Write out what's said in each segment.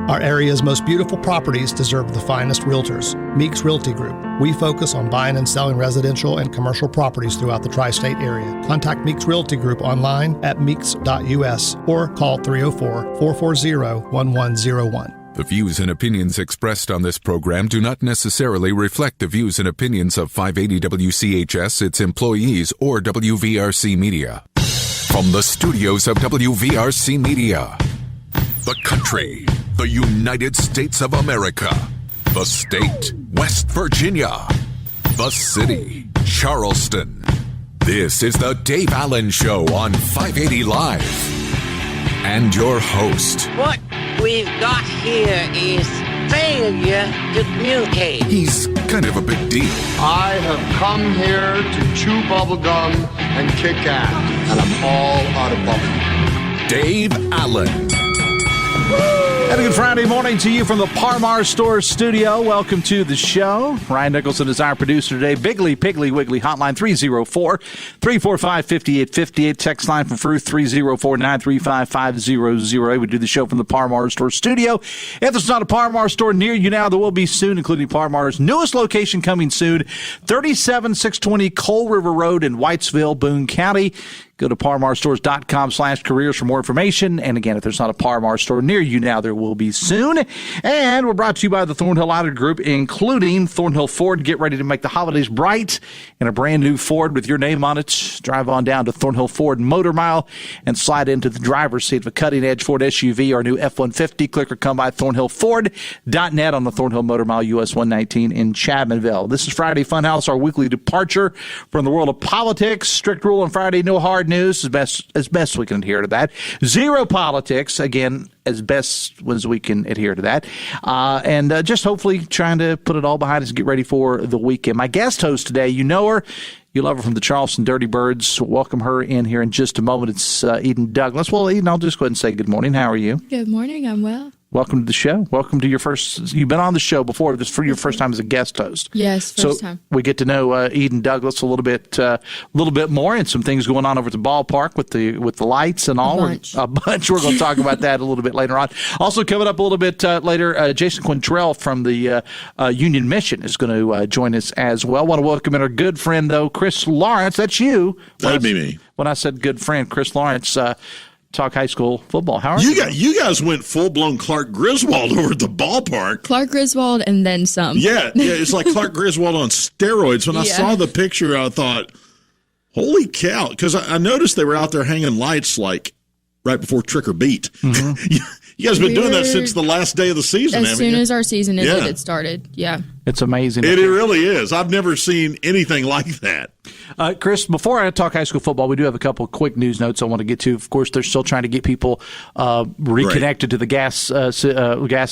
Our area's most beautiful properties deserve the finest realtors. Meeks Realty Group. We focus on buying and selling residential and commercial properties throughout the tri-state area. Contact Meeks Realty Group online at meeks.us or call 304-440-1101. The views and opinions expressed on this program do not necessarily reflect the views and opinions of 580 WCHS, its employees, or WVRC Media. From the studios of WVRC Media, the country, the United States of America, the state, West Virginia, the city, Charleston. This is the Dave Allen Show on 580 Live. And your host. What we've got here is failure to communicate. He's kind of a big deal. I have come here to chew bubblegum and kick ass, and I'm all out of bubblegum. Dave Allen. And a good Friday morning to you from the Par-Mar Store studio. Welcome to the show. Ryan Nicholson is our producer today. Bigly, Piggly, Wiggly, hotline 304-345-5858. Text line from Fruth 304-935-500. We do the show from the Par-Mar Store studio. If there's not a Par-Mar store near you now, there will be soon, including Par-Mar's newest location coming soon, 37620 Coal River Road in Whitesville, Boone County. Go to parmarstores.com/careers for more information. And again, if there's not a Par-Mar store near you now, there will be soon. And we're brought to you by the Thornhill Auto Group, including Thornhill Ford. Get ready to make the holidays bright in a brand new Ford with your name on it. Drive on down to Thornhill Ford Motor Mile and slide into the driver's seat of a cutting-edge Ford SUV or new F-150. Click or come by thornhillford.net on the Thornhill Motor Mile US 119 in Chapmanville. This is Friday Funhouse, our weekly departure from the world of politics. Strict rule on Friday, no hard news, as best we can adhere to that. Zero politics, again, as best as we can adhere to that. And just hopefully trying to put it all behind us and get ready for the weekend. My guest host today, you know her. You love her from the Charleston Dirty Birds. Welcome her in here in just a moment. It's Eden Douglas. Well, Eden, I'll just go ahead and say good morning. How are you? Good morning. I'm well. Welcome to the show. Welcome to your first. You've been on the show before. This for your first time as a guest host. Yes, first time. We get to know Eden Douglas a little bit more, and some things going on over at the ballpark with the lights and all. A bunch. We're going to talk about that a little bit later on. Also coming up a little bit later, Jason Quintrell from the Union Mission is going to join us as well. Want to welcome in our good friend though, Chris Lawrence. That's you. That'd be me. When I said good friend, Chris Lawrence. Talk high school football. How are you? You guys went full-blown Clark Griswold over at the ballpark. Clark Griswold and then some. Yeah, it's like Clark Griswold on steroids. When I saw the picture, I thought, holy cow, because I noticed they were out there hanging lights like right before Trick or Beat. Mm-hmm. You guys have been doing that since the last day of the season, as soon as our season ended, it started. Yeah. It's amazing. It really is. I've never seen anything like that. Chris, before I talk high school football, we do have a couple of quick news notes I want to get to. Of course, they're still trying to get people reconnected to the gas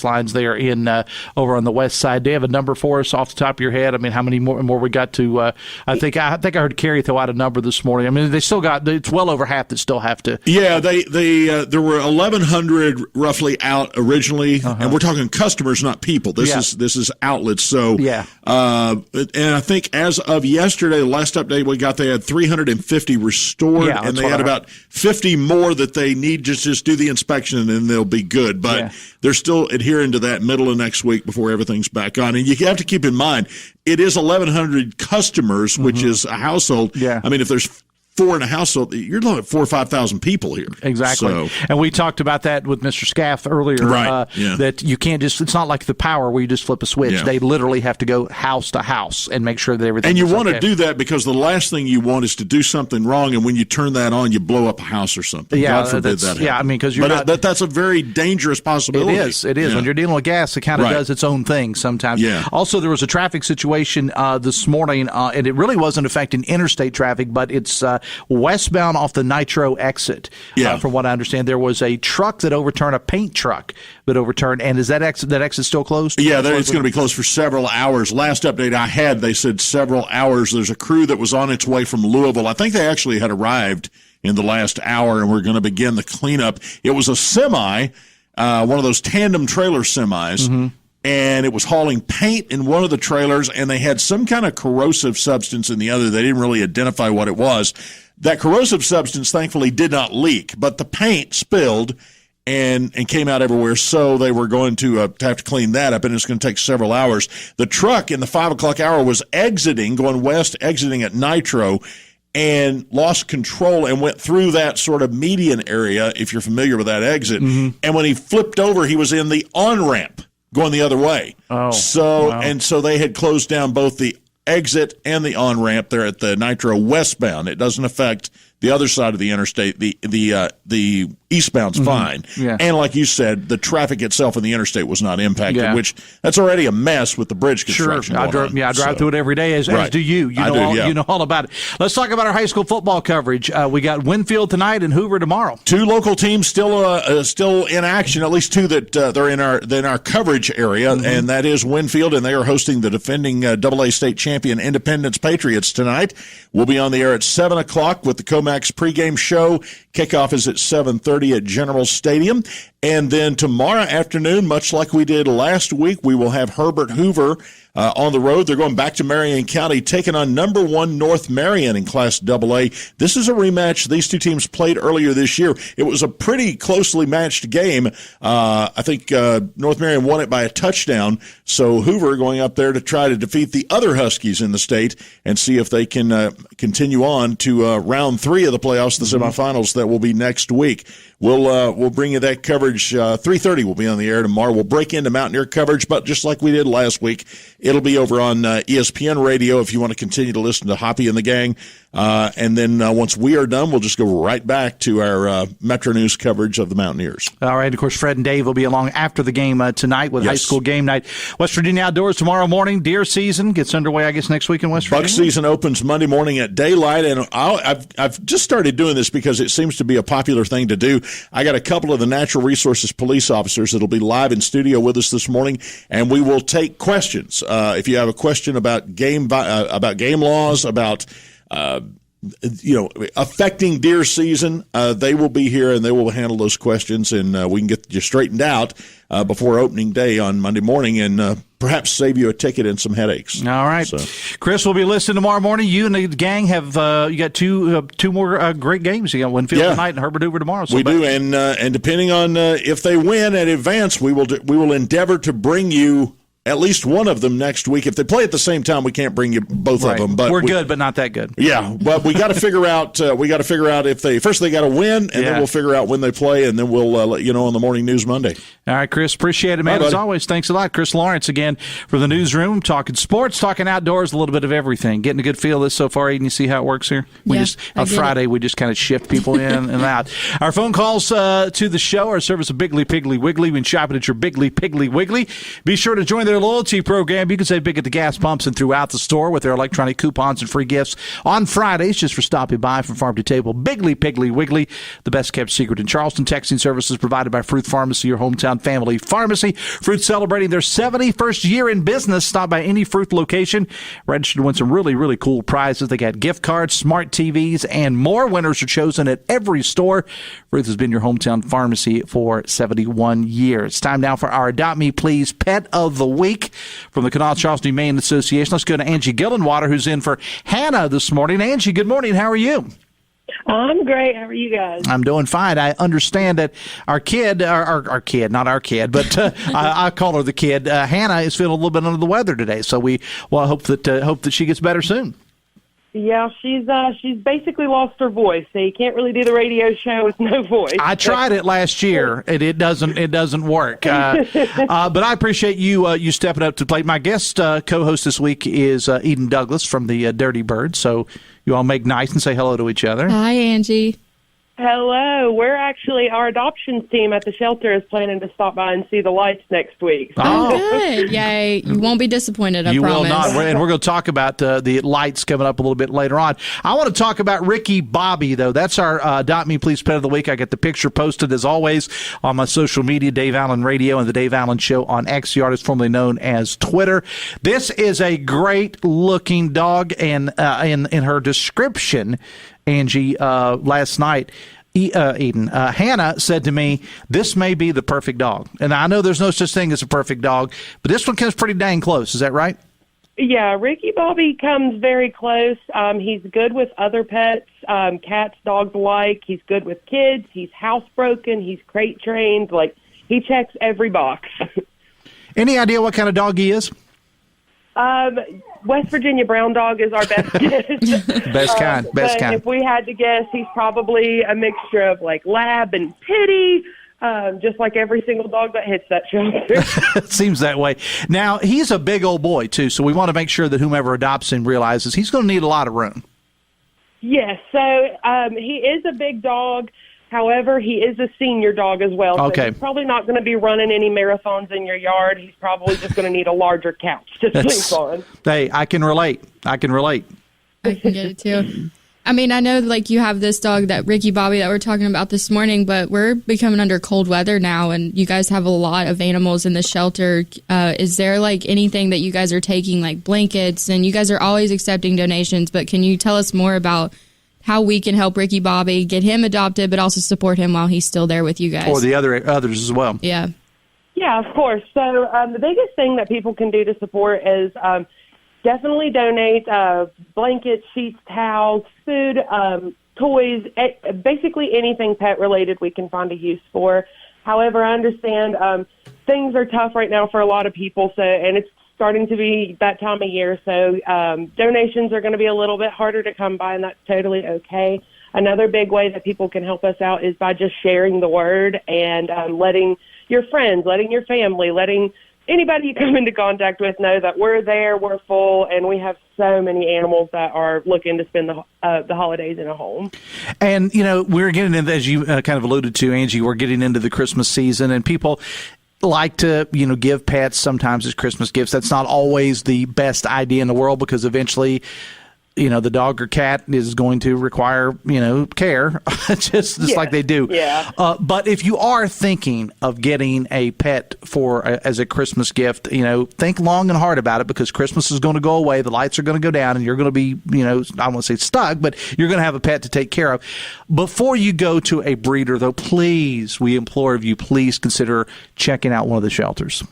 lines there in over on the west side. Do you have a number for us off the top of your head? I mean, how many more we got to? I think I heard Carrie throw out a number this morning. I mean, they still got it's well over half that still have to. Yeah, there were 1,100 roughly out originally, and we're talking customers, not people. This is outlets. So and I think as of yesterday, the last update we got, they had 350 restored, and they had about 50 more that they need to just do the inspection, and then they'll be good. But they're still adhering to that middle of next week before everything's back on. And you have to keep in mind, it is 1,100 customers, which is a household. Yeah. I mean, if there's 4 in a household, you're looking at 4,000 or 5,000 people here. Exactly. So, and we talked about that with Mr. Scaff earlier, that you can't just, it's not like the power where you just flip a switch. Yeah. They literally have to go house to house and make sure that everything And you want to do that because the last thing you want is to do something wrong, and when you turn that on, you blow up a house or something. Yeah, God forbid that happen. Yeah, I mean, because you're that's a very dangerous possibility. It is. Yeah. When you're dealing with gas, it kind of does its own thing sometimes. Yeah. Also, there was a traffic situation this morning, and it really wasn't affecting interstate traffic, but it's westbound off the Nitro exit. From what I understand, there was a truck that overturned, a paint truck that overturned, and is that exit still closed? Yeah, it's going to be closed for several hours. Last update I had, they said several hours. There's a crew that was on its way from Louisville. I think they actually had arrived in the last hour, and we're going to begin the cleanup. It was a semi, one of those tandem trailer semis, and it was hauling paint in one of the trailers, and they had some kind of corrosive substance in the other. They didn't really identify what it was. That corrosive substance, thankfully, did not leak, but the paint spilled, and came out everywhere. So they were going to have to clean that up, and it's going to take several hours. The truck in the 5 o'clock hour was going west, exiting at Nitro, and lost control and went through that sort of median area, if you're familiar with that exit. Mm-hmm. And when he flipped over, he was in the on-ramp going the other way. Oh, so wow. And so they had closed down both the exit and the on-ramp there at the Nitro westbound. It doesn't affect the other side of the interstate. The eastbound's fine. Yeah. And like you said, the traffic itself in the interstate was not impacted, which that's already a mess with the bridge construction. Sure. I drive through it every day, as do you. You know all about it. Let's talk about our high school football coverage. We got Winfield tonight and Hoover tomorrow. 2 local teams still in action, at least 2 that they're in our coverage area, and that is Winfield, and they are hosting the defending AA state champion Independence Patriots tonight. We'll be on the air at 7 o'clock with the Comax pregame show. Kickoff is at 7:30 at General Stadium. And then tomorrow afternoon, much like we did last week, we will have Herbert Hoover on the road. They're going back to Marion County, taking on number 1 North Marion in Class AA. This is a rematch. These 2 teams played earlier this year. It was a pretty closely matched game. I think North Marion won it by a touchdown. So Hoover going up there to try to defeat the other Huskies in the state and see if they can continue on to round 3 of the playoffs, the semifinals that will be next week. We'll bring you that coverage. 3:30 will be on the air tomorrow. We'll break into Mountaineer coverage, but just like we did last week, it'll be over on ESPN Radio if you want to continue to listen to Hoppy and the gang. And then once we are done, we'll just go right back to our Metro News coverage of the Mountaineers. All right. Of course, Fred and Dave will be along after the game tonight with high school game night. West Virginia Outdoors tomorrow morning. Deer season gets underway, I guess, next week in West Virginia. Buck season opens Monday morning at daylight, and I've just started doing this because it seems to be a popular thing to do. I got a couple of the Natural Resources police officers that'll be live in studio with us this morning, and we will take questions. If you have a question about game laws, about affecting deer season, they will be here and they will handle those questions, and we can get you straightened out before opening day on Monday morning, and perhaps save you a ticket and some headaches. All right. So, Chris will be listening tomorrow morning. You and the gang have you got two more great games. You got Winfield tonight and Herbert Hoover tomorrow. So we do, and depending on if they win and advance, we will endeavor to bring you at least one of them next week. If they play at the same time, we can't bring you both of them. But we're good, but not that good. Yeah, but we got to figure out. If they got to win, and then we'll figure out when they play, and then we'll let you know on the morning news Monday. All right, Chris, appreciate it, man. As always, thanks a lot, Chris Lawrence again for the newsroom, talking sports, talking outdoors, a little bit of everything. Getting a good feel of this so far, Eden. You see how it works here? On Friday, we just kind of shift people in and out. Our phone calls to the show are service of Biggly Piggly Wiggly. When shopping at your Biggly Piggly Wiggly, be sure to join their loyalty program. You can save big at the gas pumps and throughout the store with their electronic coupons and free gifts on Fridays just for stopping by from farm to table. Biggly Piggly Wiggly, the best kept secret in Charleston. Texting services provided by Fruit Pharmacy, your hometown family pharmacy. Fruit celebrating their 71st year in business. Stop by any Fruit location. Register to win some really, really cool prizes. They got gift cards, smart TVs, and more. Winners are chosen at every store. Fruit has been your hometown pharmacy for 71 years. It's time now for our Adopt Me Please Pet of the Week from the Canal Charleston Humane Association. Let's go to Angie Gillenwater, who's in for Hannah this morning. Angie, good morning. How are you? I'm great. How are you guys? I'm doing fine. I understand that our kid, not our kid, but I call her the kid, Hannah, is feeling a little bit under the weather today. So we hope that she gets better soon. Yeah, she's basically lost her voice, so you can't really do the radio show with no voice. I tried it last year, and it doesn't work. But I appreciate you stepping up to play. My guest co-host this week is Eden Douglas from the Dirty Bird. So you all make nice and say hello to each other. Hi, Angie. Hello. We're actually, our adoptions team at the shelter is planning to stop by and see the lights next week. So. Oh, good. Yay. You won't be disappointed, I promise. You will not. And we're going to talk about the lights coming up a little bit later on. I want to talk about Ricky Bobby, though. That's our Adopt Me Please Pet of the Week. I get the picture posted, as always, on my social media, Dave Allen Radio and the Dave Allen Show on X, the artist formerly known as Twitter. This is a great-looking dog, and in her description, Angie, last night, Eden, Hannah said to me, this may be the perfect dog. And I know there's no such thing as a perfect dog, but this one comes pretty dang close. Is that right? Yeah, Ricky Bobby comes very close. He's good with other pets, cats, dogs alike. He's good with kids. He's housebroken. He's crate trained. Like, he checks every box. Any idea what kind of dog he is? West Virginia brown dog is our best guess. Best kind. If we had to guess, he's probably a mixture of like lab and pitty, just like every single dog that hits that shelter. It seems that way. Now, he's a big old boy, too, so we want to make sure that whomever adopts him realizes he's going to need a lot of room. Yes, so he is a big dog. However, he is a senior dog as well. So okay. He's probably not going to be running any marathons in your yard. He's probably just going to need a larger couch to sleep on. Hey, I can relate. I can get it, too. I mean, I know, like, you have this dog, that Ricky Bobby that we're talking about this morning, but we're becoming under cold weather now, and you guys have a lot of animals in the shelter. Is there, like, anything that you guys are taking, like blankets? And you guys are always accepting donations, but can you tell us more about how we can help Ricky Bobby get him adopted, but also support him while he's still there with you guys? Or the others as well. Yeah. Yeah, of course. So the biggest thing that people can do to support is definitely donate blankets, sheets, towels, food, toys, basically anything pet-related we can find a use for. However, I understand things are tough right now for a lot of people, and it's starting to be that time of year, so donations are going to be a little bit harder to come by, and that's totally okay. Another big way that people can help us out is by just sharing the word and letting your friends, letting your family, letting anybody you come into contact with know that we're there, we're full, and we have so many animals that are looking to spend the holidays in a home. And, we're getting into, as you kind of alluded to, Angie, we're getting into the Christmas season, and people like to, give pets sometimes as Christmas gifts. That's not always the best idea in the world, because eventually, the dog or cat is going to require, care, just like they do. Yeah. But if you are thinking of getting a pet as a Christmas gift, think long and hard about it, because Christmas is going to go away, the lights are going to go down, and you're going to be, I don't want to say stuck, but you're going to have a pet to take care of. Before you go to a breeder, though, please, we implore of you, please consider checking out one of the shelters.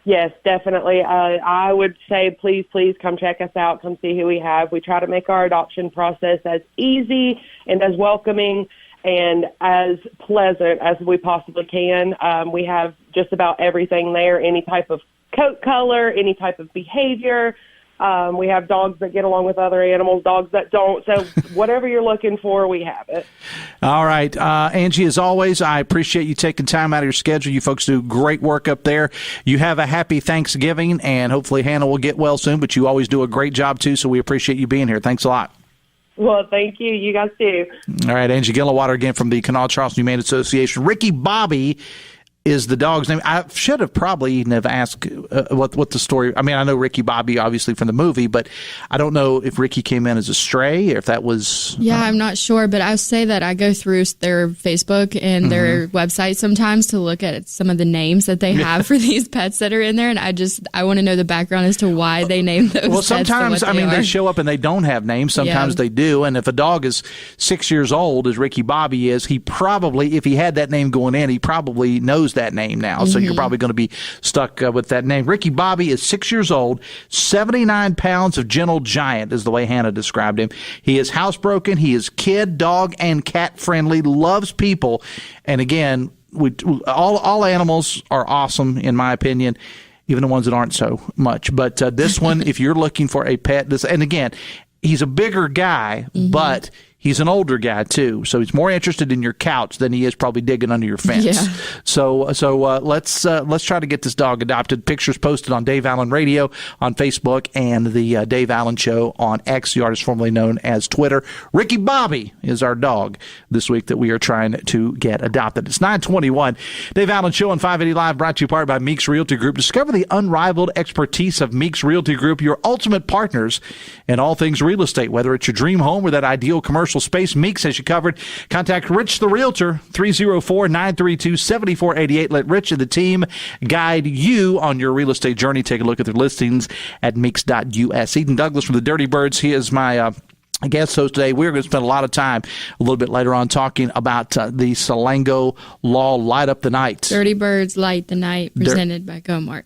Yes, definitely. I would say please come check us out, come see who we have. We try to make our adoption process as easy and as welcoming and as pleasant as we possibly can. We have just about everything there, any type of coat color, any type of behavior. We have dogs that get along with other animals, dogs that don't. So whatever you're looking for, we have it. All right. Angie, as always, I appreciate you taking time out of your schedule. You folks do great work up there. You have a happy Thanksgiving, and hopefully Hannah will get well soon, but you always do a great job, too, so we appreciate you being here. Thanks a lot. Well, thank you. You guys too. All right. Angie Gilliwater again from the Kanawha Charleston Humane Association. Ricky Bobby is the dog's name. I should have probably asked what the story. I mean, I know Ricky Bobby obviously from the movie, but I don't know if Ricky came in as a stray or if that was. Yeah, I'm not sure, but I say that I go through their Facebook and their website sometimes to look at some of the names that they have for these pets that are in there, and I want to know the background as to why they named those. Well, sometimes they show up and they don't have names. Sometimes they do, and if a dog is 6 years old, as Ricky Bobby is, he probably, if he had that name going in, he probably knows that name now, so you're probably going to be stuck with that name. Ricky Bobby is 6 years old, 79 pounds of gentle giant is the way Hannah described him. He is housebroken. He is kid, dog, and cat friendly, loves people, and again, all animals are awesome in my opinion, even the ones that aren't so much. But this one, if you're looking for a pet, and again, he's a bigger guy, but he's an older guy, too, so he's more interested in your couch than he is probably digging under your fence. Yeah. So let's try to get this dog adopted. Pictures posted on Dave Allen Radio on Facebook and the Dave Allen Show on X, the artist formerly known as Twitter. Ricky Bobby is our dog this week that we are trying to get adopted. It's 9:21. Dave Allen Show on 580 Live, brought to you part by Meeks Realty Group. Discover the unrivaled expertise of Meeks Realty Group, your ultimate partners in all things real estate, whether it's your dream home or that ideal commercial space. Meeks has you covered. Contact Rich the Realtor, 304-932-7488. Let Rich and the team guide you on your real estate journey. Take a look at their listings at meeks.us. Eden Douglas from the Dirty Birds. He is my guest host today. We're going to spend a lot of time a little bit later on talking about the Salango Law Light Up the Night. Dirty Birds Light the Night, presented by Comart.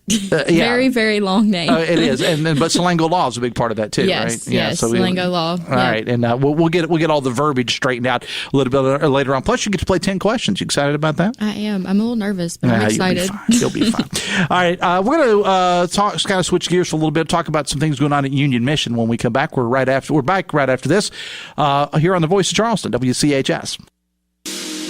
Very, very long name. It is, but Salango Law is a big part of that too, yes, right? Yes, so Salango Law. All right, and we'll get all the verbiage straightened out a little bit later on. Plus, you get to play 10 questions. You excited about that? I am. I'm a little nervous, but I'm excited. You'll be fine. All right, we're going to kind of switch gears for a little bit, talk about some things going on at Union Mission. When we come back, we're back right after this here on the Voice of Charleston, WCHS.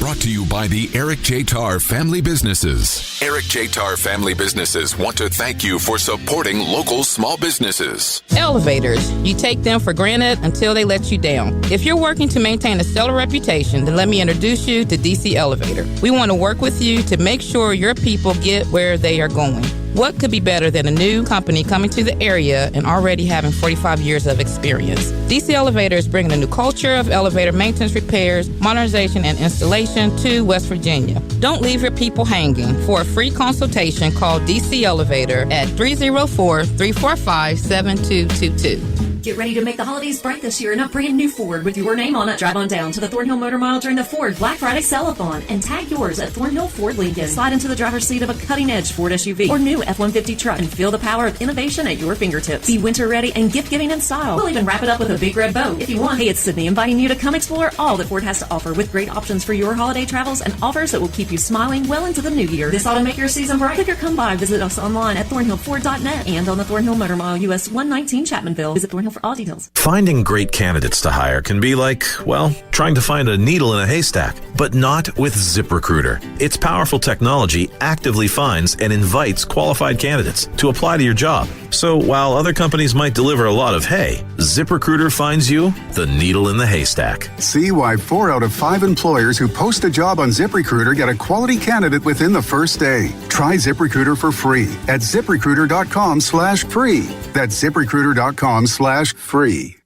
Brought to you by the Eric J. Tarr Family Businesses. Eric J. Tarr Family Businesses want to thank you for supporting local small businesses. Elevators. You take them for granted until they let you down. If you're working to maintain a stellar reputation, then let me introduce you to DC Elevator. We want to work with you to make sure your people get where they are going. What could be better than a new company coming to the area and already having 45 years of experience? DC Elevator is bringing a new culture of elevator maintenance, repairs, modernization, and installation to West Virginia. Don't leave your people hanging. For a free consultation, call DC Elevator at 304-345-7222. Get ready to make the holidays bright this year in a brand new Ford with your name on it. Drive on down to the Thornhill Motor Mile during the Ford Black Friday Sell-A-Thon and tag yours at Thornhill Ford Lincoln. Slide into the driver's seat of a cutting-edge Ford SUV or new F-150 truck and feel the power of innovation at your fingertips. Be winter ready and gift-giving in style. We'll even wrap it up with a big red bow if you want. Hey, it's Sydney inviting you to come explore all that Ford has to offer with great options for your holiday travels and offers that will keep you smiling well into the new year. This ought to make your season bright. Click or come by. Visit us online at thornhillford.net and on the Thornhill Motor Mile US 119 Chapmanville. Visit Thornhill for all details. Finding great candidates to hire can be like, well, trying to find a needle in a haystack, but not with ZipRecruiter. Its powerful technology actively finds and invites qualified candidates to apply to your job. So while other companies might deliver a lot of hay, ZipRecruiter finds you the needle in the haystack. See why 4 out of 5 employers who post a job on ZipRecruiter get a quality candidate within the first day. Try ZipRecruiter for free at ZipRecruiter.com/free. That's ZipRecruiter.com/free.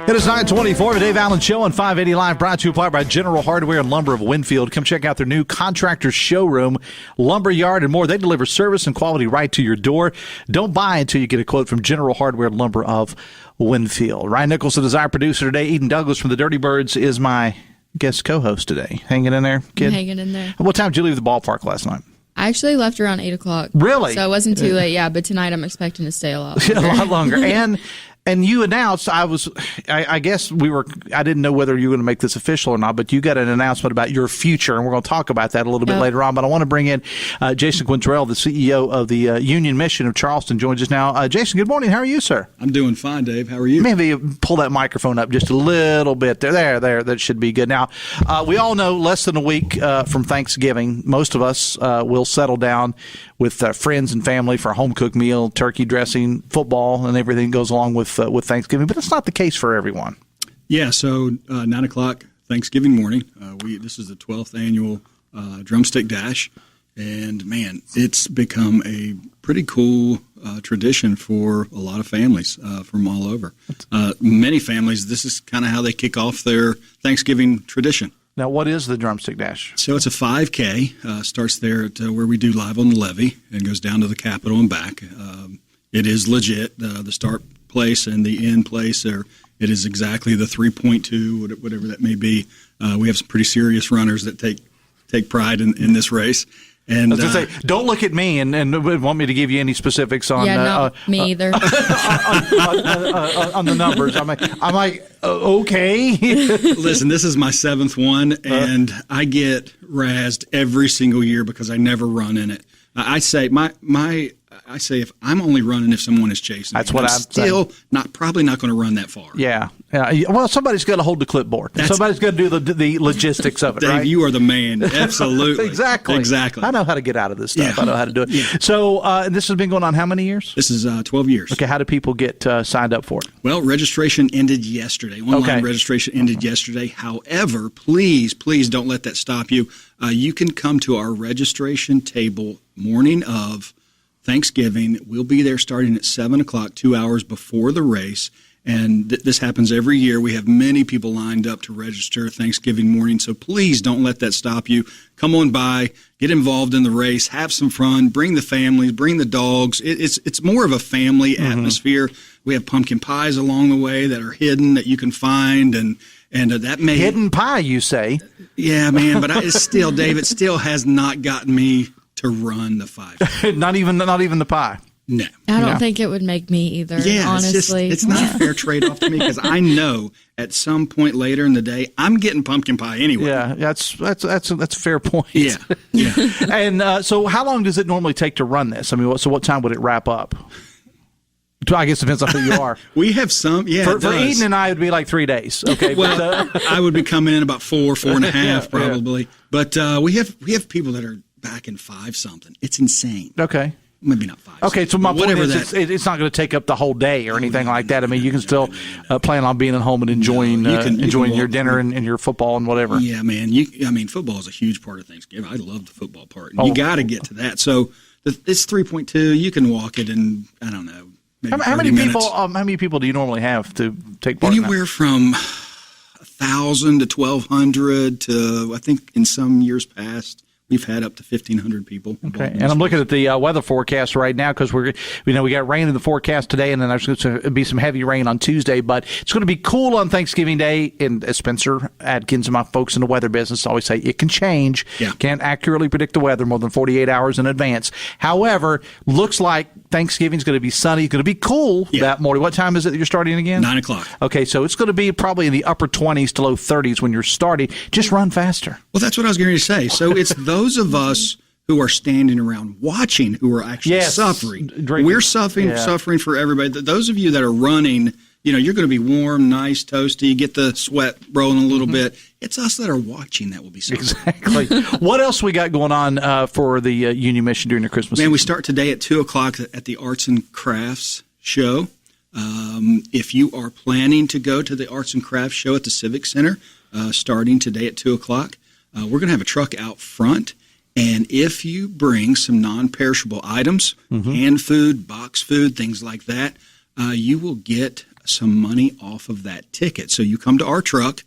It is 9:24, the Dave Allen Show on 580 Live, brought to you by General Hardware and Lumber of Winfield. Come check out their new contractor showroom, lumber yard, and more. They deliver service and quality right to your door. Don't buy until you get a quote from General Hardware and Lumber of Winfield. Ryan Nicholson is our producer today. Eden Douglas from the Dirty Birds is my guest co-host today. Hanging in there, kid? I'm hanging in there. What time did you leave the ballpark last night? I actually left around 8 o'clock. Really? So it wasn't too late, yeah. But tonight I'm expecting to stay a lot longer. A lot longer. And you announced, I didn't know whether you were going to make this official or not, but you got an announcement about your future, and we're going to talk about that a little bit later on. But I want to bring in Jason Quintrell, the CEO of the Union Mission of Charleston, joins us now. Jason, good morning. How are you, sir? I'm doing fine, Dave. How are you? Maybe pull that microphone up just a little bit. There. That should be good. Now, we all know less than a week from Thanksgiving, most of us will settle down with friends and family for a home-cooked meal, turkey dressing, football, and everything goes along with Thanksgiving. But it's not the case for everyone. Yeah, so 9 o'clock Thanksgiving morning, this is the 12th annual Drumstick Dash. And, man, it's become a pretty cool tradition for a lot of families from all over. Many families, this is kind of how they kick off their Thanksgiving tradition. Now, what is the Drumstick Dash? So it's a 5K. Starts there at where we do Live on the Levee and goes down to the Capitol and back. It is legit. The start place and the end place, it is exactly the 3.2, whatever that may be. We have some pretty serious runners that take pride in this race. And I was going to say, don't look at me and want me to give you any specifics on not me either on the numbers. I'm like okay. Listen, this is my 7th one, and I get razzed every single year because I never run in it. I say I say if I'm only running if someone is chasing me. That's what I'm still probably not going to run that far. Yeah. Well, somebody's got to hold the clipboard. Somebody's got to do the logistics of it. Dave, right? You are the man. Absolutely. Exactly. I know how to get out of this stuff. Yeah. I know how to do it. Yeah. So this has been going on how many years? This is 12 years. Okay. How do people get signed up for it? Well, registration ended yesterday. Online registration ended yesterday. However, please don't let that stop you. You can come to our registration table morning of Thanksgiving. We'll be there starting at 7 o'clock, 2 hours before the race, And this happens every year. We have many people lined up to register Thanksgiving morning. So please don't let that stop you. Come on by, get involved in the race, have some fun, bring the families, bring the dogs. It's more of a family atmosphere. We have pumpkin pies along the way that are hidden that you can find, and that may hidden pie, you say? Yeah, man. But it's still, Dave, it still has not gotten me to run the 5K. not even the pie. No. I don't think it would make me either, honestly. It's not a fair trade-off to me because I know at some point later in the day, I'm getting pumpkin pie anyway. Yeah, that's a fair point. Yeah. And so how long does it normally take to run this? I mean, so what time would it wrap up? I guess it depends on who you are. We have some, For Eden and I, it would be like 3 days. Okay. Well, I would be coming in about 4.5 probably. But we have people that are back in 5-something. It's insane. Okay. Maybe not 5. Okay, so my point is it's not going to take up the whole day or anything like that. I mean, you can still plan on being at home and enjoying your dinner and your football and whatever. Yeah, man. Football is a huge part of Thanksgiving. I love the football part. And you got to get to that. So it's 3.2. You can walk it in, I don't know, maybe how many 30 minutes. people? How many people do you normally have to take part? Anywhere from 1,000 to 1,200 to, I think, in some years past, we've had up to 1,500 people. Okay, and I'm looking at the weather forecast right now because we got rain in the forecast today, and then there's going to be some heavy rain on Tuesday. But it's going to be cool on Thanksgiving Day. And as Spencer Adkins and my folks in the weather business always say, it can change. Yeah. Can't accurately predict the weather more than 48 hours in advance. However, looks like Thanksgiving's going to be sunny. It's going to be cool that morning. What time is it that you're starting again? 9 o'clock. Okay, so it's going to be probably in the upper 20s to low 30s when you're starting. Just run faster. Well, that's what I was going to say. So it's those of us who are standing around watching who are actually suffering. We're suffering for everybody. Those of you that are running, you're going to be warm, nice, toasty, get the sweat rolling a little bit. It's us that are watching that will be suffering. Exactly. What else we got going on for the Union Mission during the Christmas season? We start today at 2 o'clock at the Arts and Crafts Show. If you are planning to go to the Arts and Crafts Show at the Civic Center, starting today at 2 o'clock, we're going to have a truck out front. And if you bring some non-perishable items, canned food, box food, things like that, you will get some money off of that ticket. So you come to our truck,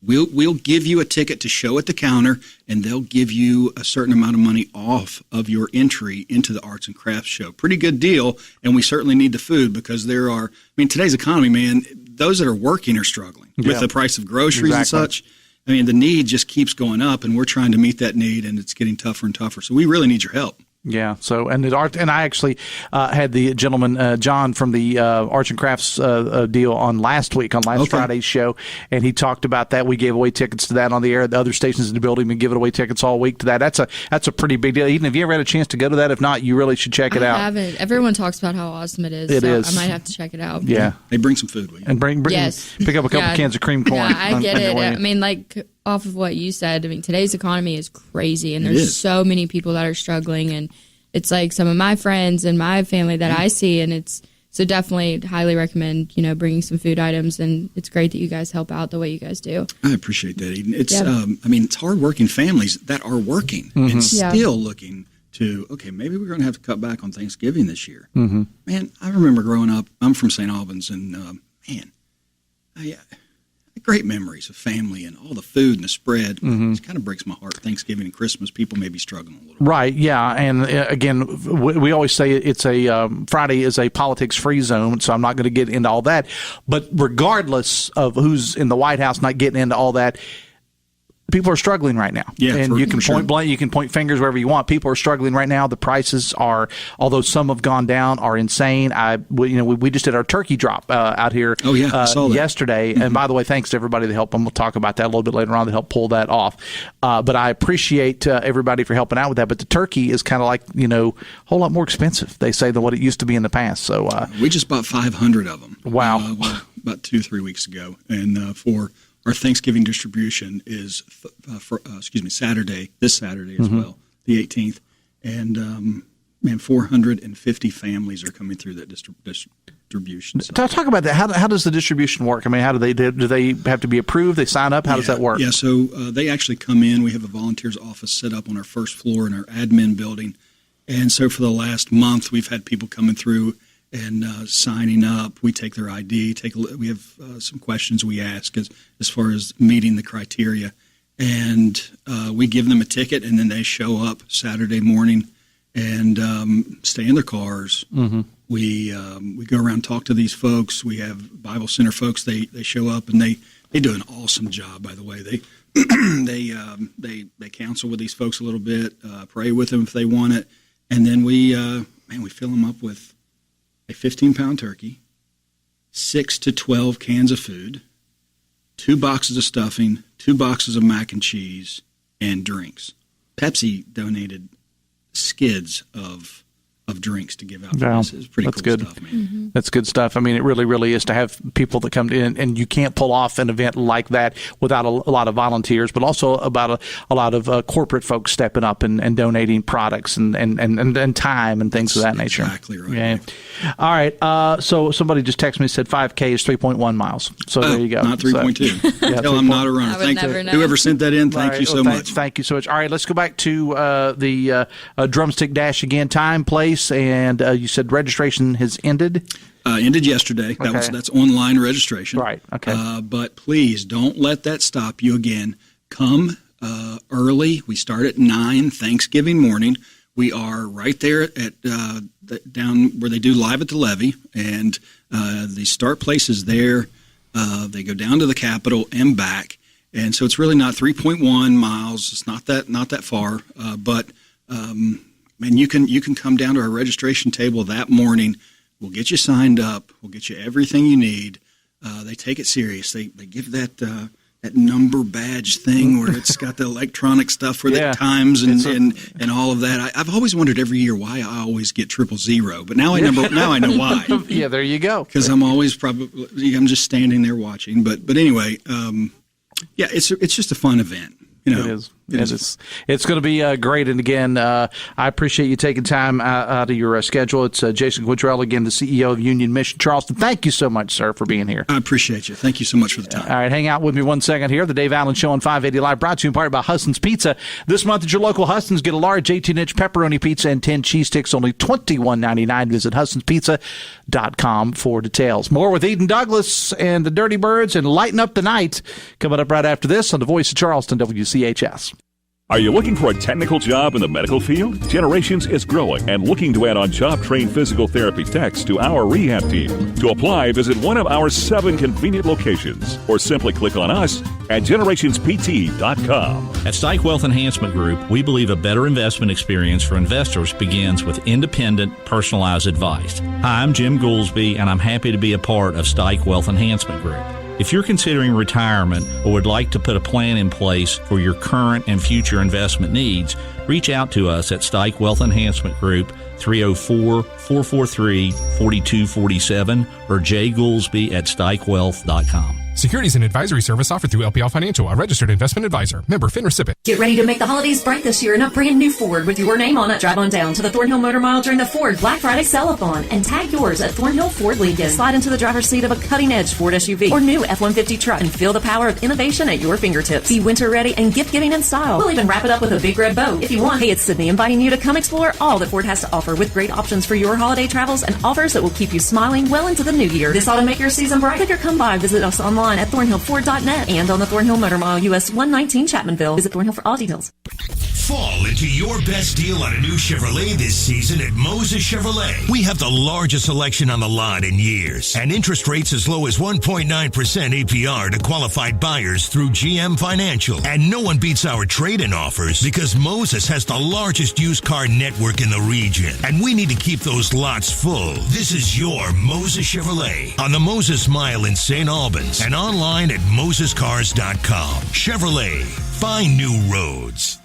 we'll give you a ticket to show at the counter, and they'll give you a certain amount of money off of your entry into the Arts and Crafts Show. Pretty good deal, and we certainly need the food because today's economy, man, those that are working are struggling with the price of groceries and such. The need just keeps going up, and we're trying to meet that need, and it's getting tougher and tougher. So we really need your help. Yeah. So, and I actually had the gentleman John from the Arts and Crafts deal on last Friday's show, and he talked about that. We gave away tickets to that on the air. The other stations in the building been giving away tickets all week to that. That's a pretty big deal. Even if you ever had a chance to go to that, if not, you really should check it out. I haven't. Everyone talks about how awesome it is. It is. I might have to check it out. Yeah. Hey, bring some food with you. And bring yes. Pick up a couple cans of cream corn. Yeah, I get it. Off of what you said, today's economy is crazy, and there's so many people that are struggling, and it's like some of my friends and my family that I see, and it's so definitely highly recommend, bringing some food items, and it's great that you guys help out the way you guys do. I appreciate that, Eden. It's, it's hardworking families that are working and still looking to, maybe we're going to have to cut back on Thanksgiving this year. Mm-hmm. Man, I remember growing up, I'm from St. Albans, and great memories of family and all the food and the spread. It kind of breaks my heart. Thanksgiving and Christmas, people may be struggling a little bit. Right, yeah. And again, we always say it's Friday is a politics-free zone, so I'm not going to get into all that. But regardless of who's in the White House, not getting into all that, people are struggling right now. Yeah, and you can point you can point fingers wherever you want. People are struggling right now. The prices are, although some have gone down, are insane. We just did our turkey drop out here I saw that yesterday. And by the way, thanks to everybody that helped. We'll talk about that a little bit later on to help pull that off. But I appreciate everybody for helping out with that. But the turkey is kind of like, a whole lot more expensive, they say, than what it used to be in the past. So we just bought 500 of them. Wow. About 2-3 weeks ago. And for our Thanksgiving distribution is Saturday, this Saturday as well, the 18th. And, 450 families are coming through that distribution. So. Talk about that. How does the distribution work? How do they have to be approved? They sign up? How does that work? Yeah, so they actually come in. We have a volunteers office set up on our first floor in our admin building. And so for the last month, we've had people coming through and signing up. We take their ID. We have some questions we ask as far as meeting the criteria, and we give them a ticket, and then they show up Saturday morning and stay in their cars. Mm-hmm. We go around and talk to these folks. We have Bible Center folks. They show up, and they do an awesome job. By the way, they counsel with these folks a little bit, pray with them if they want it, and then we fill them up with a 15-pound turkey, 6 to 12 cans of food, 2 boxes of stuffing, 2 boxes of mac and cheese, and drinks. Pepsi donated skids of drinks to give out. Wow. This is pretty That's cool good. stuff, man. Mm-hmm. That's good stuff. I mean, it really, really is to have people that come in, and you can't pull off an event like that without a lot of volunteers, but also about a lot of corporate folks stepping up and donating products and time and things of that nature. Exactly right. Yeah. All right. So somebody just texted me and said 5K is 3.1 miles. So there you go. Not 3.2. Yeah, Tell I'm not a runner. I would never know. Whoever sent that in, thank you so much. Thank you so much. All right, let's go back to the Drumstick Dash again. Time, place, and you said registration has ended. Ended yesterday. That's online registration. Right. Okay. But please don't let that stop you again. Come early. We start at 9 Thanksgiving morning. We are right there at down where they do Live at the Levee, and the start place is there. They go down to the Capitol and back, and so it's really not 3.1 miles. It's not that far, but man, you can come down to our registration table that morning. We'll get you signed up. We'll get you everything you need. They take it serious. They give that number badge thing where it's got the electronic stuff for the times and all of that. I've always wondered every year why I always get 000, but now I know why. Yeah, there you go. Because I'm always I'm just standing there watching. But anyway, it's just a fun event. You know, it is. It's going to be great. And again, I appreciate you taking time out of your schedule. It's Jason Quintrell, again, the CEO of Union Mission Charleston. Thank you so much, sir, for being here. I appreciate you. Thank you so much for the time. All right, hang out with me 1 second here. The Dave Allen Show on 580 Live, brought to you in part by Huston's Pizza. This month at your local Huston's, get a large 18-inch pepperoni pizza and 10 cheese sticks, only $21.99. Visit HustonsPizza.com for details. More with Eden Douglas and the Dirty Birds and Lighten Up the Night coming up right after this on the Voice of Charleston, WCHS. Are you looking for a technical job in the medical field? Generations is growing and looking to add on job-trained physical therapy techs to our rehab team. To apply, visit one of our 7 convenient locations or simply click on us at generationspt.com. At Stike Wealth Enhancement Group, we believe a better investment experience for investors begins with independent, personalized advice. Hi, I'm Jim Goolsby, and I'm happy to be a part of Stike Wealth Enhancement Group. If you're considering retirement or would like to put a plan in place for your current and future investment needs, reach out to us at Stike Wealth Enhancement Group, 304-443-4247, or jgoolsby at stikewealth.com. Securities and advisory service offered through LPL Financial, a registered investment advisor. Member FINRA. Get ready to make the holidays bright this year in a brand new Ford with your name on it. Drive on down to the Thornhill Motor Mile during the Ford Black Friday Sell-A-Thon and tag yours at Thornhill Ford Lincoln. Slide into the driver's seat of a cutting-edge Ford SUV or new F-150 truck and feel the power of innovation at your fingertips. Be winter ready and gift-giving in style. We'll even wrap it up with a big red bow if you want. Hey, it's Sydney inviting you to come explore all that Ford has to offer with great options for your holiday travels and offers that will keep you smiling well into the new year. This ought to make your season bright. Click or come by. Visit us online at thornhillford.net and on the Thornhill Motor Mile, US 119 Chapmanville. Visit Thornhill for all details. Fall into your best deal on a new Chevrolet this season at Moses Chevrolet. We have the largest selection on the lot in years and interest rates as low as 1.9% APR to qualified buyers through GM Financial. And no one beats our trade-in offers because Moses has the largest used car network in the region. And we need to keep those lots full. This is your Moses Chevrolet on the Moses Mile in St. Albans and online at mosescars.com. Chevrolet. Find new roads.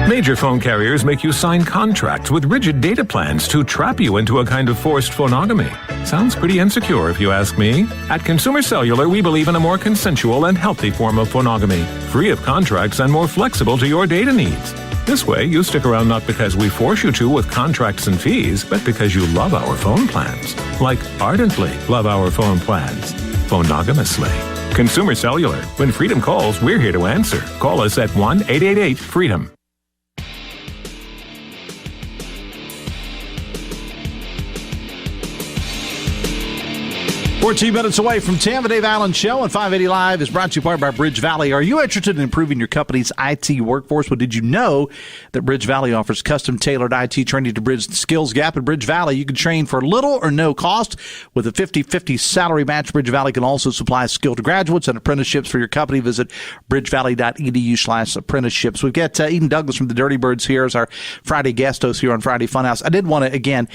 Major phone carriers make you sign contracts with rigid data plans to trap you into a kind of forced phonogamy. Sounds pretty insecure if you ask me. At Consumer Cellular, we believe in a more consensual and healthy form of phonogamy, free of contracts and more flexible to your data needs. This way, you stick around not because we force you to with contracts and fees, but because you love our phone plans. Like ardently love our phone plans. Phonogamously. Consumer Cellular. When freedom calls, we're here to answer. Call us at 1-888-FREEDOM. 14 minutes away from 10, the Dave Allen Show on 580 Live is brought to you part by Bridge Valley. Are you interested in improving your company's IT workforce? Well, did you know that Bridge Valley offers custom-tailored IT training to bridge the skills gap? At Bridge Valley, you can train for little or no cost. With a 50-50 salary match, Bridge Valley can also supply skilled graduates and apprenticeships for your company. Visit bridgevalley.edu/apprenticeships. We've got Eden Douglas from the Dirty Birds here as our Friday guest host here on Friday Funhouse. I did want to, again,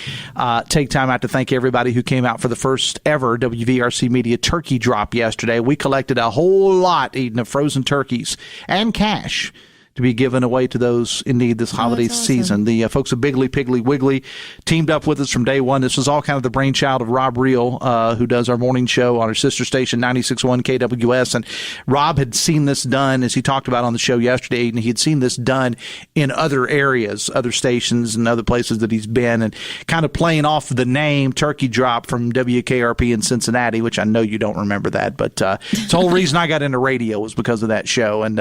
take time out to thank everybody who came out for the first ever WVRC Media Turkey Drop yesterday. We collected a whole lot, Eden, of frozen turkeys and cash to be given away to those in need this holiday season. The folks at Biggly Piggly Wiggly teamed up with us from day one. This was all kind of the brainchild of Rob Reel, who does our morning show on our sister station, 96.1 KWS. And Rob had seen this done, as he talked about on the show yesterday, and he had seen this done in other areas, other stations and other places that he's been, and kind of playing off the name Turkey Drop from WKRP in Cincinnati, which I know you don't remember that, but it's the whole reason I got into radio was because of that show. And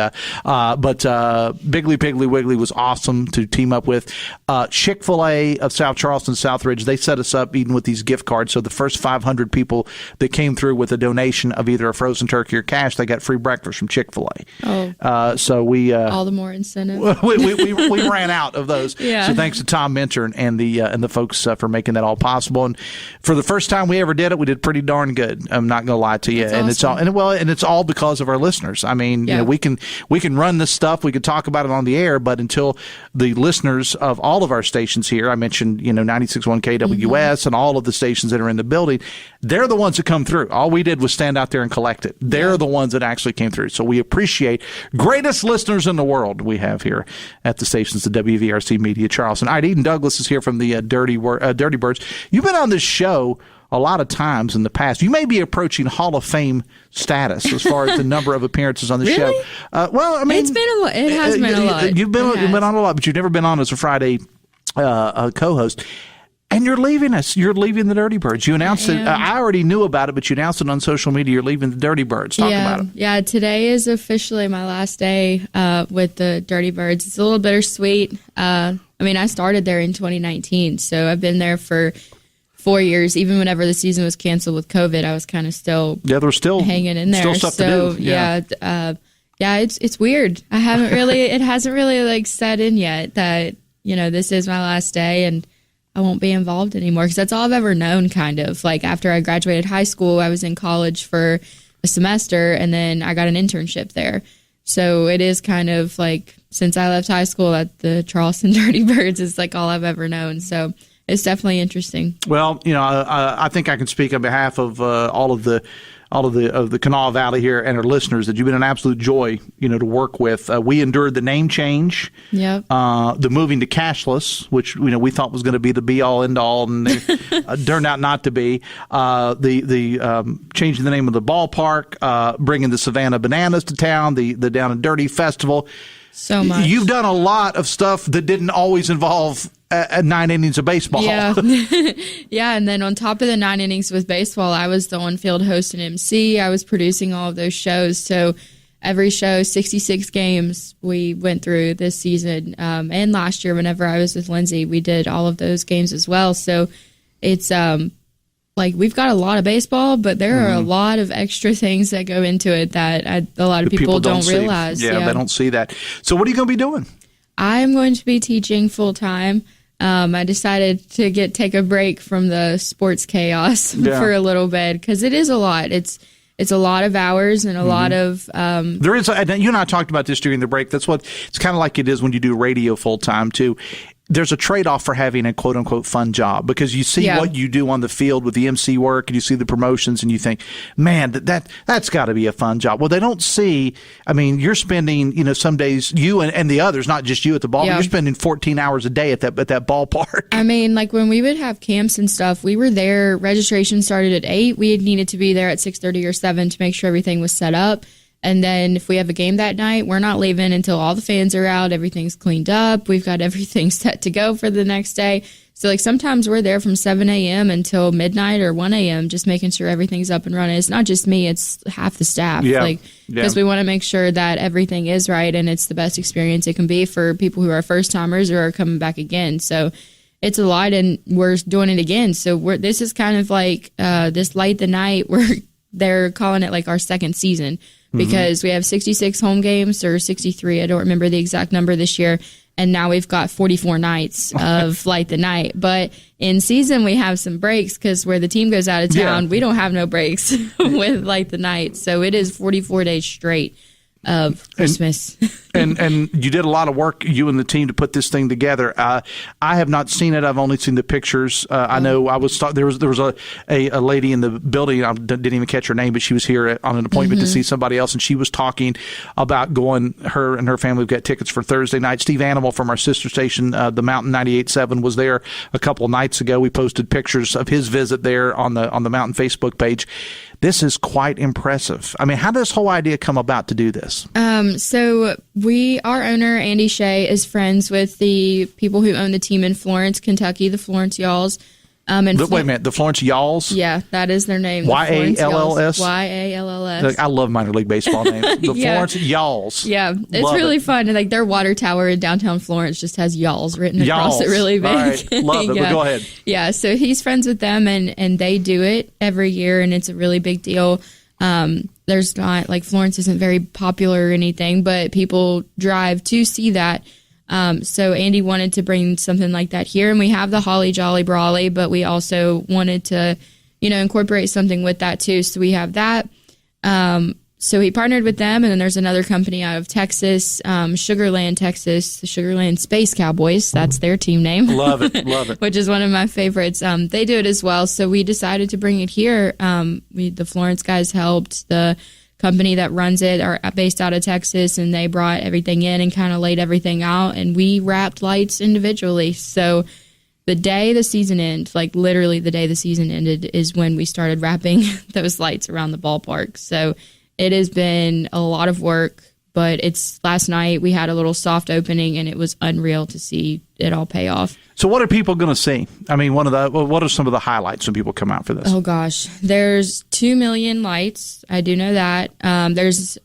Biggly Piggly Wiggly was awesome to team up with. Chick-fil-A of South Charleston, Southridge, they set us up even with these gift cards. So the first 500 people that came through with a donation of either a frozen turkey or cash, they got free breakfast from Chick-fil-A. Oh. So we all the more incentive. we ran out of those. Yeah. So thanks to Tom Minter and the folks for making that all possible. And for the first time we ever did it, we did pretty darn good. I'm not going to lie to you. That's and awesome. it's all because of our listeners. I mean, you know, we can run this stuff. We can talk about it on the air, but until the listeners of all of our stations here, I mentioned, 96.1 KWS and all of the stations that are in the building, they're the ones that come through. All we did was stand out there and collect it. They're the ones that actually came through. So we appreciate greatest listeners in the world we have here at the stations of WVRC Media Charleston. All right, Eden Douglas is here from the Dirty Birds. You've been on this show a lot of times in the past. You may be approaching Hall of Fame status as far as the number of appearances on the show. Well, I mean, it's been a lot. It has been a lot. You've been on a lot, but you've never been on as a Friday co-host. And you're leaving us. You're leaving the Dirty Birds. You announced it. I already knew about it, but you announced it on social media. You're leaving the Dirty Birds. Talk about it. Yeah, today is officially my last day with the Dirty Birds. It's a little bittersweet. I started there in 2019, so I've been there for 4 years. Even whenever the season was canceled with COVID, I was kind of still there was still hanging in there. Still stuff to do. It's weird. I haven't really. It hasn't really set in yet that this is my last day and I won't be involved anymore, because that's all I've ever known. Kind of like after I graduated high school, I was in college for a semester and then I got an internship there. So it is kind of like since I left high school, that the Charleston Dirty Birds is all I've ever known. So it's definitely interesting. Well, I think I can speak on behalf of all of the Kanawha Valley here and our listeners that you've been an absolute joy, to work with. We endured the name change, the moving to cashless, which we thought was going to be the be all end all, and it turned out not to be. The changing the name of the ballpark, bringing the Savannah Bananas to town, the Down and Dirty Festival. So much. You've done a lot of stuff that didn't always involve 9 innings of baseball. Yeah. Yeah, and then on top of the 9 innings with baseball, I was the on-field host and MC. I was producing all of those shows. So every show, 66 games we went through this season. And last year, whenever I was with Lindsay, we did all of those games as well. So it's we've got a lot of baseball, but there are a lot of extra things that go into it that a lot of people don't realize. Yeah, they don't see that. So what are you going to be doing? I'm going to be teaching full-time. I decided to take a break from the sports chaos for a little bit, because it is a lot. It's a lot of hours and a lot of... There is, and you and I talked about this during the break. That's what it's kind of like it is when you do radio full-time, too. There's a trade-off for having a quote-unquote fun job, because you see what you do on the field with the MC work and you see the promotions and you think, man, that's got to be a fun job. Well, they don't see, you're spending, some days, you and the others, not just you at the ball, you're spending 14 hours a day at that ballpark. When we would have camps and stuff, we were there, registration started at 8. We had needed to be there at 6:30 or 7 to make sure everything was set up. And then if we have a game that night, we're not leaving until all the fans are out, everything's cleaned up, we've got everything set to go for the next day. So sometimes we're there from 7 a.m. until midnight or 1 a.m. just making sure everything's up and running. It's not just me, it's half the staff. Because we want to make sure that everything is right and it's the best experience it can be for people who are first timers or are coming back again. So it's a lot, and we're doing it again. So this is kind of like this Light the Night. They're calling it like our second season because we have 66 home games or 63. I don't remember the exact number this year. And now we've got 44 nights of Light the Night. But in season, we have some breaks because where the team goes out of town, we don't have no breaks with Light the Night. So it is 44 days straight of Christmas. And you did a lot of work, you and the team, to put this thing together. I have not seen it. I've only seen the pictures. I know there was a lady in the building. I didn't even catch her name, but she was here on an appointment to see somebody else, and she was talking about going. Her and her family have got tickets for Thursday night. Steve Animal from our sister station, the Mountain 98.7, was there a couple of nights ago. We posted pictures of his visit there on the Mountain Facebook page. This is quite impressive. I mean, how did this whole idea come about to do this? So our owner, Andy Shea, is friends with the people who own the team in Florence, Kentucky, the Florence Y'alls. Wait a minute, the Florence Y'alls? Yeah, that is their name. Y-A-L-L-S? Y-A-L-L-S. I love minor league baseball names. The Florence Y'alls. Yeah, it's really fun. Like their water tower in downtown Florence just has Y'alls written across it really big. All right. Love it, but go ahead. Yeah, so he's friends with them, and they do it every year, and it's a really big deal. There's not, like, Florence isn't very popular or anything, but people drive to see that. So Andy wanted to bring something like that here, and we have the Holly Jolly Brawley, but we also wanted to, incorporate something with that too. So we have that. So he partnered with them, and then there's another company out of Texas, Sugarland, Texas, the Sugarland Space Cowboys. That's their team name. Love it. Which is one of my favorites. They do it as well. So we decided to bring it here. The Florence guys helped. The company that runs it are based out of Texas, and they brought everything in and kind of laid everything out, and we wrapped lights individually. So the day the season ended, like literally the day the season ended, is when we started wrapping those lights around the ballpark. So it has been a lot of work, but last night we had a little soft opening, and it was unreal to see it all pay off. So what are people going to see? I mean, what are some of the highlights when people come out for this? Oh gosh, there's 2 million lights. I do know that. There's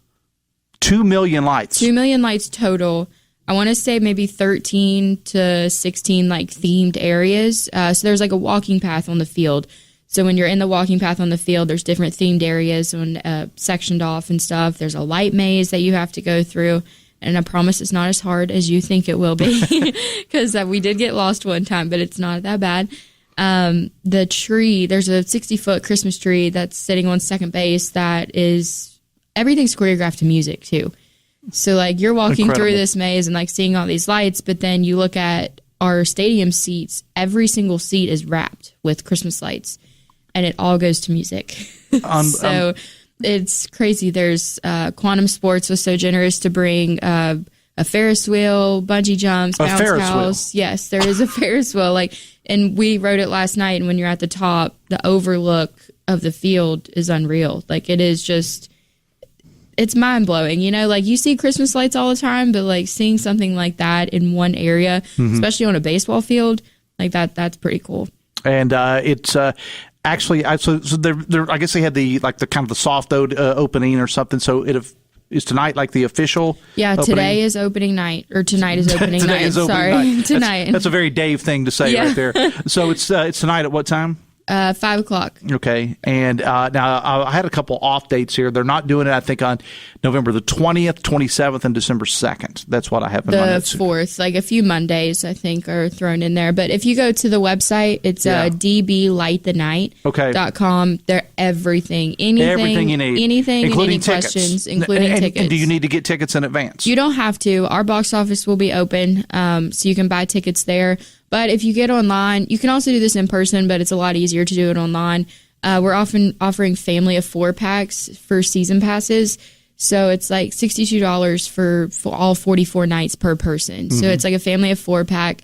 2 million lights. 2 million lights total. I want to say maybe 13 to 16 like themed areas. So there's like a walking path on the field. So when you're in the walking path on the field, there's different themed areas sectioned off and stuff. There's a light maze that you have to go through. And I promise it's not as hard as you think it will be, because we did get lost one time, but it's not that bad. The tree, there's a 60-foot Christmas tree that's sitting on second base everything's choreographed to music too. So like you're walking through this maze and like seeing all these lights, but then you look at our stadium seats, every single seat is wrapped with Christmas lights. And it all goes to music. So it's crazy. There's Quantum Sports was so generous to bring a Ferris wheel, bungee jumps, bounce house. Yes, there is a Ferris wheel. And we rode it last night. And when you're at the top, the overlook of the field is unreal. Like it is just, it's mind blowing. You see Christmas lights all the time, but seeing something like that in one area, especially on a baseball field, that's pretty cool. And it's. Actually, I guess they had the kind of the soft opening or something. So is tonight like the official? Yeah, opening? Today is opening night, or tonight is opening night. Tonight. That's a very Dave thing to say right there. So it's tonight at what time? 5 o'clock. Okay. And now I had a couple off dates here. They're not doing it, I think, on November the 20th, 27th, and December 2nd. That's what I have in my notes. The 4th. Like a few Mondays, I think, are thrown in there. But if you go to the website, it's dblightthenight.com. They're everything. Everything you need. Anything, including any tickets. questions, including tickets. And do you need to get tickets in advance? You don't have to. Our box office will be open, so you can buy tickets there. But if you get online, you can also do this in person, but it's a lot easier to do it online. We're often offering family of 4-packs for season passes. So it's like $62 for all 44 nights per person. So it's like a family of 4-pack.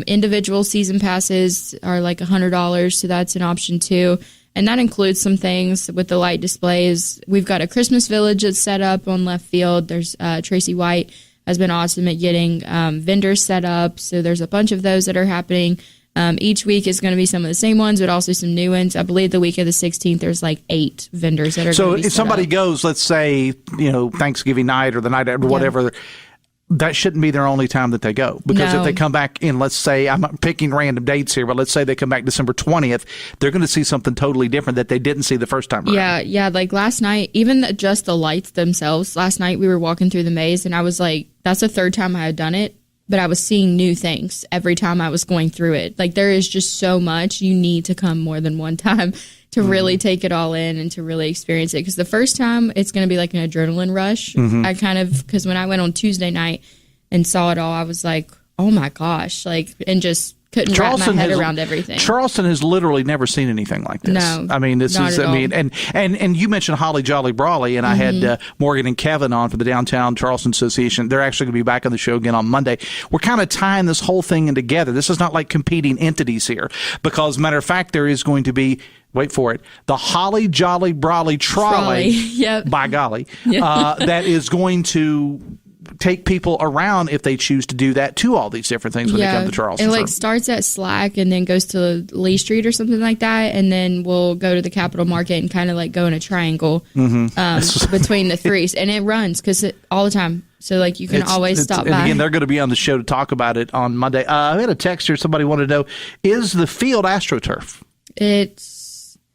Individual season passes are like $100. So that's an option too. And that includes some things with the light displays. We've got a Christmas village that's set up on left field. There's Tracy White has been awesome at getting vendors set up. So there's a bunch of those that are happening. Each week is going to be some of the same ones, but also some new ones. I believe the week of the 16th, there's like 8 vendors that are going to be set up. So if somebody goes, let's say, Thanksgiving night or the night after, whatever, that shouldn't be their only time that they go. Because if they come back in, let's say, I'm picking random dates here, but let's say they come back December 20th, they're going to see something totally different that they didn't see the first time around. Yeah. Like last night, even just the lights themselves, last night we were walking through the maze and I was like, that's the third time I had done it, but I was seeing new things every time I was going through it. Like there is just so much. You need to come more than one time to really take it all in and to really experience it. Because the first time, it's going to be like an adrenaline rush. Because when I went on Tuesday night and saw it all, I was like, oh my gosh, like, and just couldn't wrap my head around everything. Charleston has literally never seen anything like this. No, I mean, and you mentioned Holly Jolly Brawley, and I had Morgan and Kevin on for the Downtown Charleston Association. They're actually going to be back on the show again on Monday. We're kind of tying this whole thing in together. This is not like competing entities here, because matter of fact, there is going to be, wait for it, the Holly Jolly Brawley Trolley. Yep. By golly, that is going to take people around, if they choose to do that, to all these different things when they come to Charleston. It like starts at Slack and then goes to Lee Street or something like that, and then we'll go to the Capitol Market and kind of like go in a triangle between the three, and it runs all the time. So like you can always stop by. And again, they're going to be on the show to talk about it on Monday. I had a text here. Somebody wanted to know: is the field AstroTurf? It's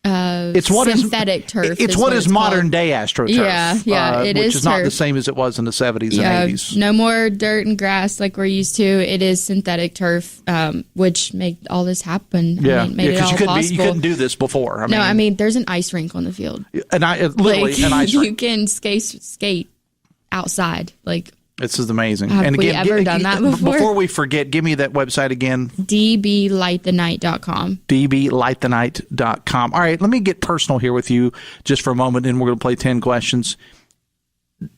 synthetic turf. It's what is modern day AstroTurf. Yeah, it which is is not turf. the same as it was in the 70s and 80s. No more dirt and grass like we're used to. It is synthetic turf, which made all this happen. Yeah, made it all possible. You couldn't do this before. I mean, there's an ice rink on the field. Literally an ice rink. You can skate outside. Like, this is amazing. Have we ever done that before? Before we forget, give me that website again. dblightthenight.com. dblightthenight.com. All right, let me get personal here with you just for a moment, and we're going to play 10 questions.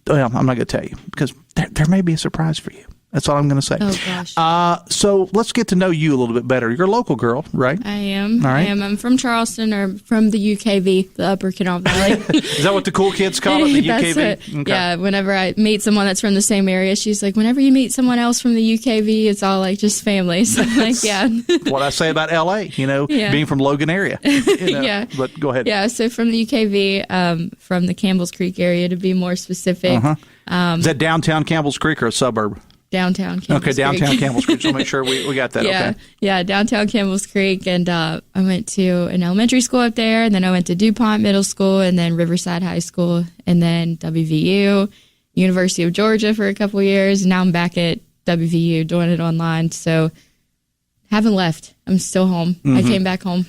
Well, I'm not going to tell you, because there may be a surprise for you. That's all I'm going to say. Oh, gosh. So let's get to know you a little bit better. You're a local girl, right? I am. All right. I am. I'm from Charleston, or from the UKV, the Upper Canal Valley. Is that what the cool kids call it, the That's UKV? it. Okay. Yeah, whenever I meet someone that's from the same area, she's like, whenever you meet someone else from the UKV, it's all like just family. So I'm like, yeah. What I say about L.A., being from Logan area. Yeah. But go ahead. Yeah, so from the UKV, from the Campbell's Creek area, to be more specific. Is that downtown Campbell's Creek or a suburb? Downtown Campbell's Creek. Downtown Campbell's Creek. So make sure we got that. Yeah, okay. Yeah, downtown Campbell's Creek. And I went to an elementary school up there, and then I went to DuPont Middle School, and then Riverside High School, and then WVU, University of Georgia for a couple years. And now I'm back at WVU doing it online. So haven't left. I'm still home. I came back home.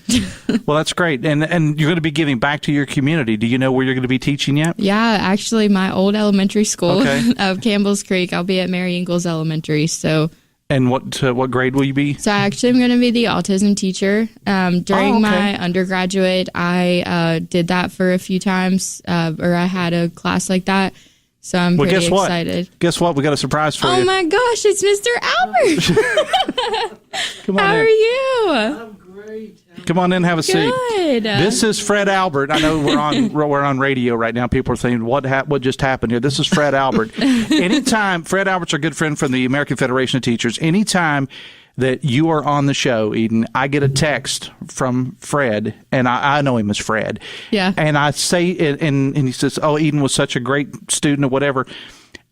Well, that's great. And you're going to be giving back to your community. Do you know where you're going to be teaching yet? Yeah, actually, my old elementary school of Campbell's Creek. I'll be at Mary Ingalls Elementary. So. And what grade will you be? So I actually am going to be the autism teacher. During my undergraduate, I did that for a few times, or I had a class like that. So I'm pretty excited. Guess what? We got a surprise for you. Oh my gosh, it's Mr. Albert. Come on How in. are you? I'm great. Come on in and have a seat. Good. This is Fred Albert. I know we're on radio right now. People are thinking, what just happened here? This is Fred Albert. Anytime, Fred Albert's our good friend from the American Federation of Teachers. Anytime that you are on the show, Eden, I get a text from Fred, and I know him as Fred. Yeah. And I say, and he says, oh, Eden was such a great student or whatever.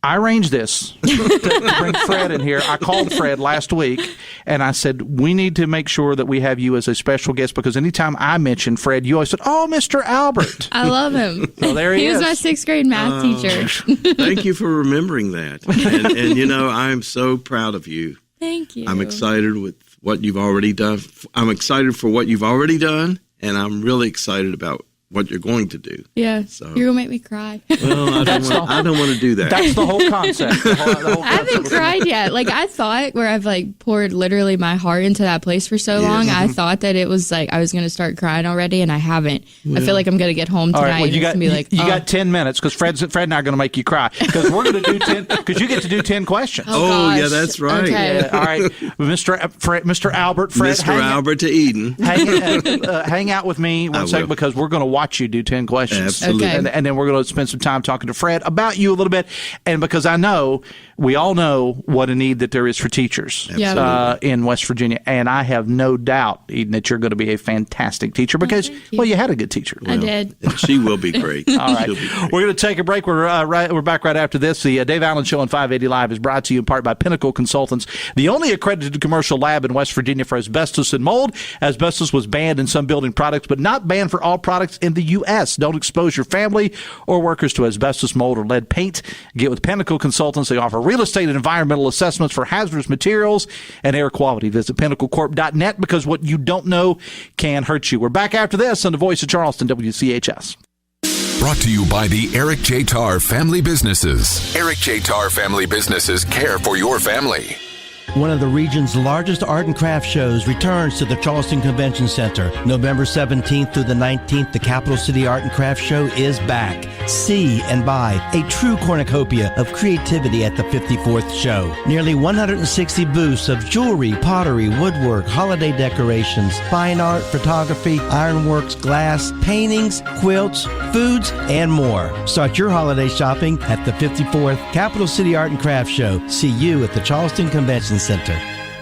I arranged this to bring Fred in here. I called Fred last week, and I said, we need to make sure that we have you as a special guest, because anytime I mention Fred, you always said, oh, Mr. Albert. I love him. So there he is. He was my 6th grade math teacher. Thank you for remembering that. And I'm so proud of you. Thank you. I'm excited with what you've already done. I'm excited for what you've already done, and I'm really excited about what you're going to do. Yeah. So. You're going to make me cry. Well, I don't want to do that. That's the whole concept. The whole I haven't cried yet. Like, I thought, where I've like poured literally my heart into that place for so long, I thought that it was like I was going to start crying already, and I haven't. I feel like I'm going to get home tonight and it's going to be like, you got 10 minutes, because Fred and I are going to make you cry, because we're going to do 10, because you get to do 10 questions. Oh yeah, that's right. Okay. Yeah, all right, Mr. Albert, Fred, Mr. Albert to Eden. Hang out with me one second, because we're going to watch watch you do 10 questions. Absolutely. Okay. And then we're going to spend some time talking to Fred about you a little bit. And because I know, we all know what a need that there is for teachers in West Virginia. And I have no doubt, Eden, that you're going to be a fantastic teacher because, you had a good teacher. I did. She will be great. All right. We're going to take a break. We're back right after this. The Dave Allen Show on 580 Live is brought to you in part by Pinnacle Consultants, the only accredited commercial lab in West Virginia for asbestos and mold. Asbestos was banned in some building products, but not banned for all products in the U.S. Don't expose your family or workers to asbestos, mold, or lead paint. Get with Pinnacle Consultants. They offer real estate and environmental assessments for hazardous materials and air quality. Visit pinnaclecorp.net because what you don't know can hurt you. We're back after this on the Voice of Charleston, WCHS. Brought to you by the Eric J. Tarr Family Businesses. Eric J. Tarr Family Businesses care for your family. One of the region's largest art and craft shows returns to the Charleston Convention Center. November 17th through the 19th, the Capital City Art and Craft Show is back. See and buy a true cornucopia of creativity at the 54th show. Nearly 160 booths of jewelry, pottery, woodwork, holiday decorations, fine art, photography, ironworks, glass, paintings, quilts, foods, and more. Start your holiday shopping at the 54th Capital City Art and Craft Show. See you at the Charleston Convention Center.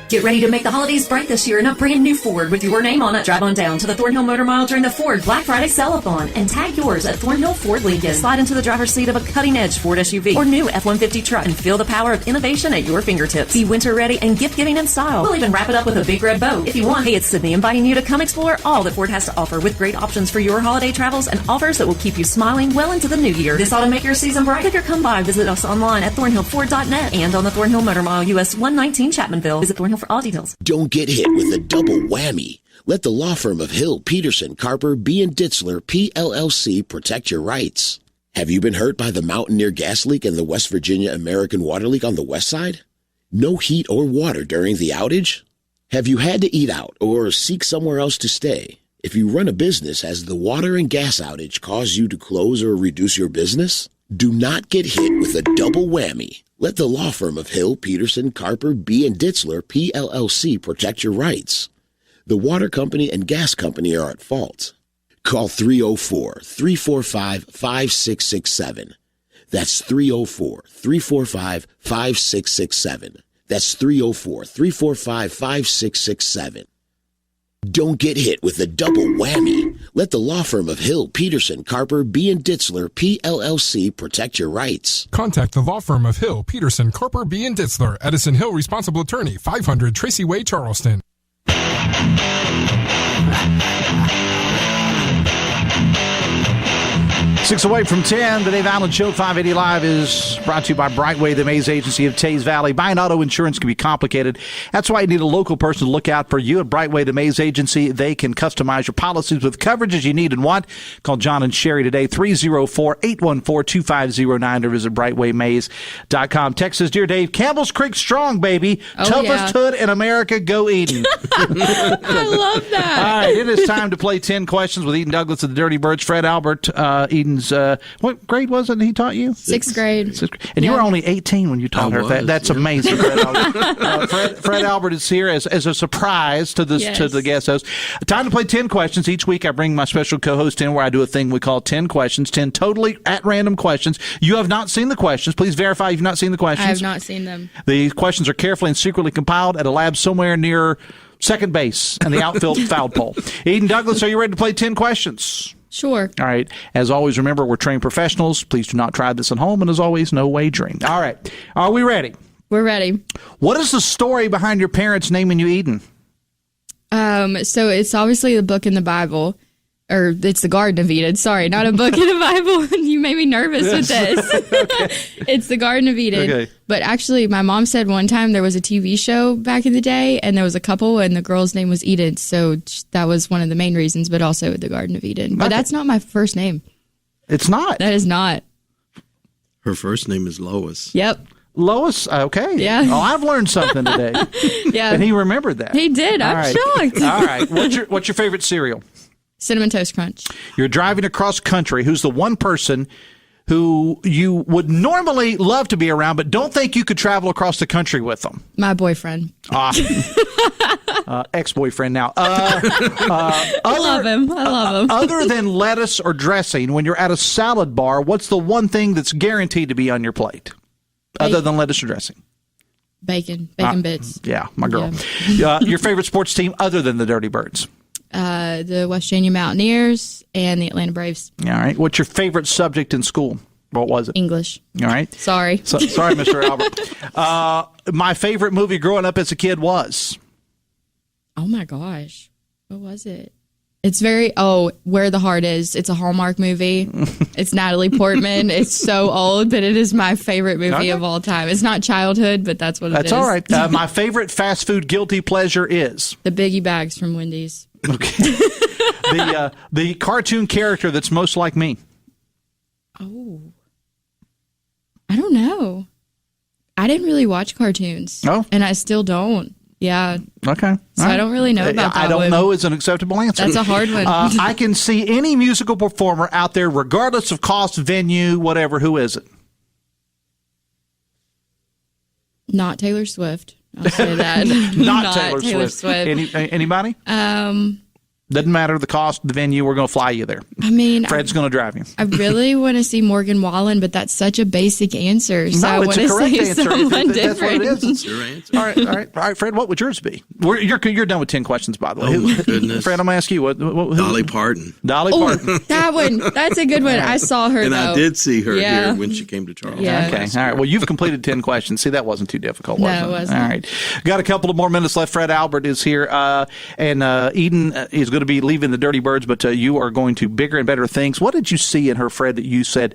Get ready to make the holidays bright this year in a brand new Ford with your name on it. Drive on down to the Thornhill Motor Mile during the Ford Black Friday Sell-A-Thon and tag yours at Thornhill Ford Lincoln. Slide into the driver's seat of a cutting-edge Ford SUV or new F-150 truck and feel the power of innovation at your fingertips. Be winter ready and gift-giving in style. We'll even wrap it up with a big red bow if you want. Hey, it's Sydney inviting you to come explore all that Ford has to offer with great options for your holiday travels and offers that will keep you smiling well into the new year. This ought to make your season bright. Click or come by. Visit us online at thornhillford.net and on the Thornhill Motor Mile US 119 Chapmanville. Visit Thornhill for all details. Don't get hit with a double whammy. Let the law firm of Hill, Peterson, Carper, B. and Ditzler, PLLC, protect your rights. Have you been hurt by the Mountaineer gas leak and the West Virginia American water leak on the west side? No heat or water during the outage? Have you had to eat out or seek somewhere else to stay? If you run a business, has the water and gas outage caused you to close or reduce your business? Do not get hit with a double whammy. Let the law firm of Hill, Peterson, Carper, B. and Ditzler, PLLC, protect your rights. The water company and gas company are at fault. Call 304-345-5667. That's 304-345-5667. That's 304-345-5667. Don't get hit with a double whammy. Let the law firm of Hill, Peterson, Carper, B. and Ditzler, PLLC, protect your rights. Contact the law firm of Hill, Peterson, Carper, B. and Ditzler, Edison Hill Responsible Attorney, 500 Tracy Way, Charleston. 6 away from 10, the Dave Allen Show, 580 Live, is brought to you by Brightway, the Mays Agency of Tays Valley. Buying auto insurance can be complicated. That's why you need a local person to look out for you. At Brightway, the Mays Agency, they can customize your policies with coverages you need and want. Call John and Sherry today, 304-814-2509, or visit brightwaymays.com. Texas, dear Dave, Campbell's Creek strong, baby. Toughest hood in America, go Eden. I love that. All right, it is time to play 10 questions with Eden Douglas of the Dirty Birds. Fred Albert, Eden's, what grade was it he taught you? Sixth grade. And you were only 18 when you taught her. That's amazing, Fred Albert. Fred Albert is here as a surprise to this to the guest host. Time to play 10 questions. Each week I bring my special co-host in where I do a thing we call 10 questions, 10 totally at random questions. You have not seen the questions. Please verify you've not seen the questions. I have not seen them. The questions are carefully and secretly compiled at a lab somewhere near second base and the outfield foul pole. Eden Douglas, are you ready to play 10 questions? Sure. All right. As always, remember, we're trained professionals. Please do not try this at home. And as always, no wagering. All right. Are we ready? We're ready. What is the story behind your parents naming you Eden? So it's obviously the book in the Bible. Or it's the Garden of Eden. Sorry, not a book in the Bible. You made me nervous with this. Okay. It's the Garden of Eden. Okay. But actually, my mom said one time there was a TV show back in the day, and there was a couple, and the girl's name was Eden. So that was one of the main reasons, but also the Garden of Eden. But that's not my first name. It's not? That is not. Her first name is Lois. Yep. Lois, okay. Yeah. Oh, I've learned something today. Yeah. And he remembered that. He did. I'm shocked. All right. What's your favorite cereal? Cinnamon Toast Crunch. You're driving across country. Who's the one person who you would normally love to be around, but don't think you could travel across the country with them? My boyfriend. Ex-boyfriend now. I love him. Other than lettuce or dressing, when you're at a salad bar, what's the one thing that's guaranteed to be on your plate? Other than lettuce or dressing? Bacon bits. Yeah, my girl. Yeah. Your favorite sports team other than the Dirty Birds? The West Virginia Mountaineers and the Atlanta Braves. All right. What's your favorite subject in school? What was it? English. All right. Sorry, Mr. Albert. My favorite movie growing up as a kid was? Oh, my gosh. What was it? It's Where the Heart Is. It's a Hallmark movie. It's Natalie Portman. It's so old, but it is my favorite movie of all time. It's not childhood, but that's what it is. That's all right. My favorite fast food guilty pleasure is? The Biggie Bags from Wendy's. Okay. The cartoon character that's most like me? Oh. I don't know. I didn't really watch cartoons. Oh. And I still don't. Yeah. Okay. So I don't really know about that. I don't know is an acceptable answer. That's a hard one. I can see any musical performer out there, regardless of cost, venue, whatever. Who is it? Not Taylor Swift. I'll say that. Not Taylor Swift. Anybody? Doesn't matter the cost, the venue. We're going to fly you there. I mean, Fred's going to drive you. I really want to see Morgan Wallen, but that's such a basic answer. So No, I it's want a to correct say answer. someone That's different. what it is. That's your answer. All right, Fred. What would yours be? You're done with 10 questions, by the way. Oh, my goodness. Fred, I'm going to ask you. Who? Dolly Parton. Dolly Parton. That one. That's a good one. I saw her, And though. I did see her Yeah. here when she came to Charleston. Yeah. Okay. All right. Well, you've completed 10 questions. See, that wasn't too difficult, was No, it wasn't. All right. Got a couple of more minutes left. Fred Albert is here. And Eden is going to be leaving the Dirty Birds, but you are going to bigger and better things. What did you see in her, Fred, that you said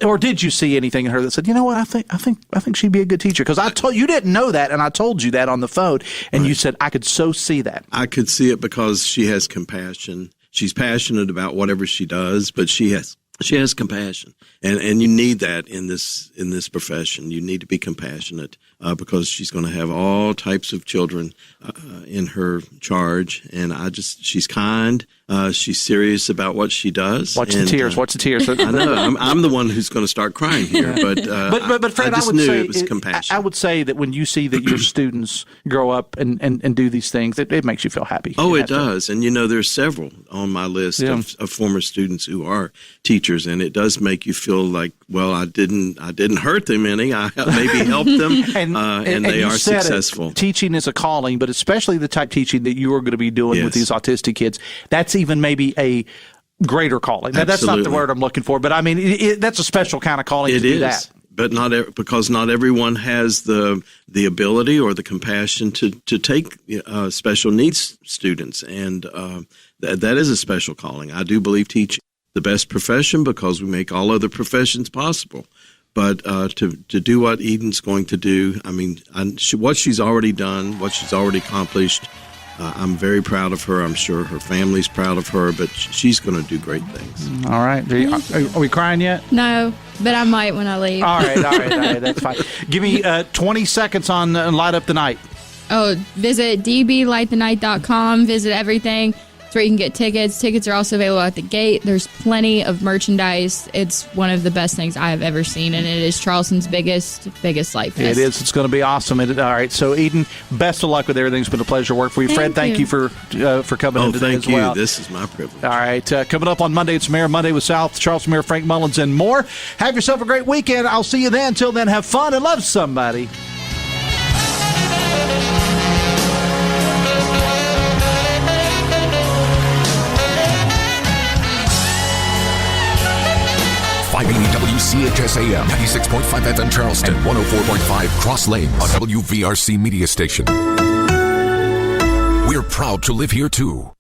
or did you see anything in her that said, you know what, I think she'd be a good teacher? Because I told you didn't know that, and I told you that on the phone, and you said I could so see that. I could see it because she has compassion. She's passionate about whatever she does, but she has compassion, and you need that in this profession. You need to be compassionate because she's going to have all types of children in her charge, and she's kind. She's serious about what she does. Watch the tears. I know. I'm the one who's going to start crying here, but Fred, I just knew it was compassion. I would say that when you see that your students grow up and do these things, it makes you feel happy. Oh, it does. And, there's several on my list of former students who are teachers, and it does make you feel like, well, I didn't hurt them any. I maybe helped them, and they are successful. Teaching is a calling, but especially the type of teaching that you are going to be doing with these autistic kids, that's even maybe a greater calling. Now, that's not the word I'm looking for, but I mean, that's a special kind of calling to do that. But because not everyone has the ability or the compassion to take special needs students, and that is a special calling. I do believe teaching is the best profession because we make all other professions possible. But to do what Eden's going to do, I mean, what she's already done, what she's already accomplished, I'm very proud of her. I'm sure her family's proud of her, but she's going to do great things. All right. Are we crying yet? No, but I might when I leave. All right. That's fine. Give me 20 seconds on Light Up the Night. Oh, visit dblightthenight.com. Visit everything. It's where you can get tickets. Tickets are also available at the gate. There's plenty of merchandise. It's one of the best things I have ever seen, and it is Charleston's biggest Light Fest. It is. It's going to be awesome. All right. So, Eden, best of luck with everything. It's been a pleasure to work for you. Fred, thank you for coming in today as well. Thank you. This is my privilege. All right. Coming up on Monday, it's Mayor Monday with South Charleston Mayor Frank Mullins and more. Have yourself a great weekend. I'll see you then. Until then, have fun and love somebody. WCHS AM 96.5 FM Charleston, 104.5 Cross Lanes, a WVRC media station. We're proud to live here too.